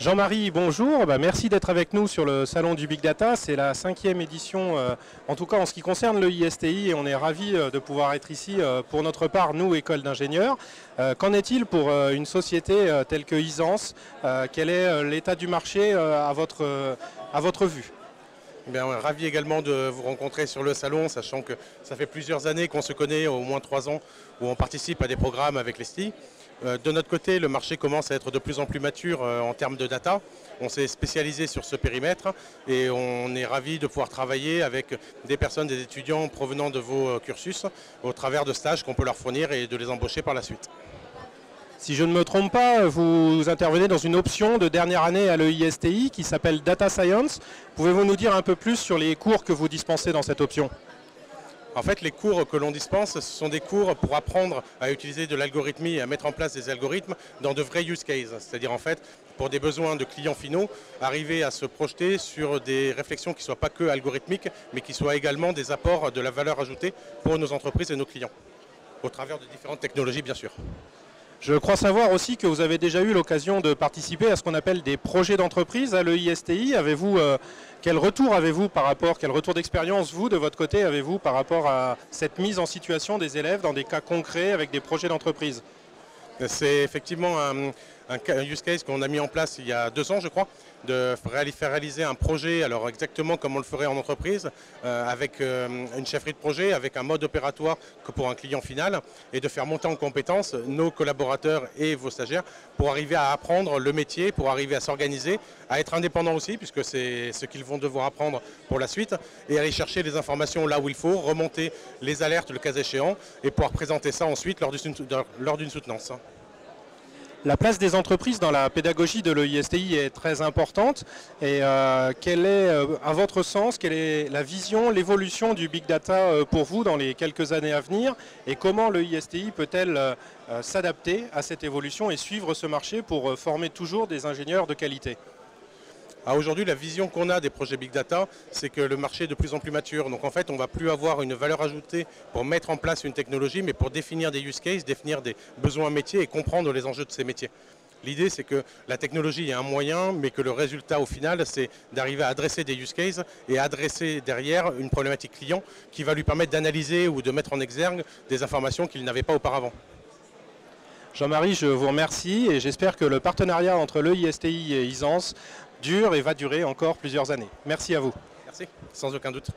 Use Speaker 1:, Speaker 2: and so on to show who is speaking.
Speaker 1: Jean-Marie, bonjour. Merci d'être avec nous sur le salon du Big Data. C'est la 5e édition, en tout cas en ce qui concerne le ISTI, et on est ravis de pouvoir être ici pour notre part, nous, école d'ingénieurs. Qu'en est-il pour une société telle que Isance? Quel est l'état du marché à votre vue?
Speaker 2: Bien, on est ravi également de vous rencontrer sur le salon, sachant que ça fait plusieurs années qu'on se connaît, au moins 3 ans, où on participe à des programmes avec les STI. De notre côté, le marché commence à être de plus en plus mature en termes de data. On s'est spécialisé sur ce périmètre et on est ravi de pouvoir travailler avec des personnes, des étudiants provenant de vos cursus au travers de stages qu'on peut leur fournir et de les embaucher par la suite.
Speaker 1: Si je ne me trompe pas, vous intervenez dans une option de dernière année à l'EISTI qui s'appelle Data Science. Pouvez-vous nous dire un peu plus sur les cours que vous dispensez dans cette option?
Speaker 2: En fait, les cours que l'on dispense, ce sont des cours pour apprendre à utiliser de l'algorithmie et à mettre en place des algorithmes dans de vrais use cases. C'est-à-dire, en fait, pour des besoins de clients finaux, arriver à se projeter sur des réflexions qui ne soient pas que algorithmiques, mais qui soient également des apports de la valeur ajoutée pour nos entreprises et nos clients, au travers de différentes technologies, bien sûr.
Speaker 1: Je crois savoir aussi que vous avez déjà eu l'occasion de participer à ce qu'on appelle des projets d'entreprise à l'EISTI. Quel retour avez-vous quel retour d'expérience vous, de votre côté, avez-vous par rapport à cette mise en situation des élèves dans des cas concrets avec des projets d'entreprise?
Speaker 2: C'est effectivement un use case qu'on a mis en place il y a 2 ans, je crois, de faire réaliser un projet, alors exactement comme on le ferait en entreprise, avec une chefferie de projet, avec un mode opératoire que pour un client final, et de faire monter en compétence nos collaborateurs et vos stagiaires pour arriver à apprendre le métier, pour arriver à s'organiser, à être indépendants aussi, puisque c'est ce qu'ils vont devoir apprendre pour la suite, et aller chercher les informations là où il faut, remonter les alertes le cas échéant, et pouvoir présenter ça ensuite lors d'une soutenance.
Speaker 1: La place des entreprises dans la pédagogie de l'EISTI est très importante. Et quelle est, à votre sens, quelle est la vision, l'évolution du Big Data pour vous dans les quelques années à venir? Et comment l'EISTI peut-elle s'adapter à cette évolution et suivre ce marché pour former toujours des ingénieurs de qualité?
Speaker 2: Aujourd'hui, la vision qu'on a des projets Big Data, c'est que le marché est de plus en plus mature. Donc en fait, on ne va plus avoir une valeur ajoutée pour mettre en place une technologie, mais pour définir des use cases, définir des besoins métiers et comprendre les enjeux de ces métiers. L'idée, c'est que la technologie est un moyen, mais que le résultat au final, c'est d'arriver à adresser des use cases et adresser derrière une problématique client qui va lui permettre d'analyser ou de mettre en exergue des informations qu'il n'avait pas auparavant.
Speaker 1: Jean-Marie, je vous remercie et j'espère que le partenariat entre l'EISTI et Isance dure et va durer encore plusieurs années. Merci à vous.
Speaker 2: Merci, sans aucun doute.